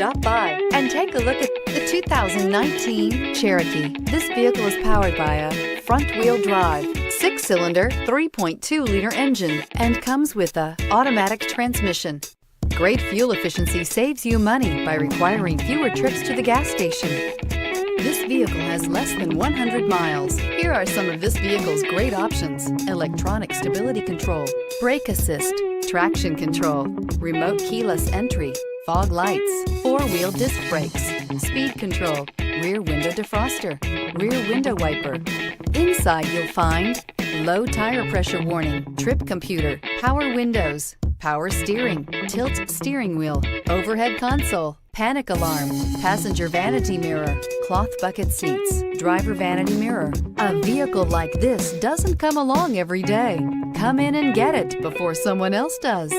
Stop by and take a look at the 2019 Cherokee. This vehicle is powered by a front-wheel drive, 6-cylinder, 3.2-liter engine and comes with a automatic transmission. Great fuel efficiency saves you money by requiring fewer trips to the gas station. This vehicle has less than 100 miles. Here are some of this vehicle's great options: electronic stability control, brake assist, traction control, remote keyless entry, fog lights, 4-wheel disc brakes, speed control, rear window defroster, rear window wiper. Inside you'll find low tire pressure warning, trip computer, power windows, power steering, tilt steering wheel, overhead console, panic alarm, passenger vanity mirror, cloth bucket seats, driver vanity mirror. A vehicle like this doesn't come along every day. Come in and get it before someone else does.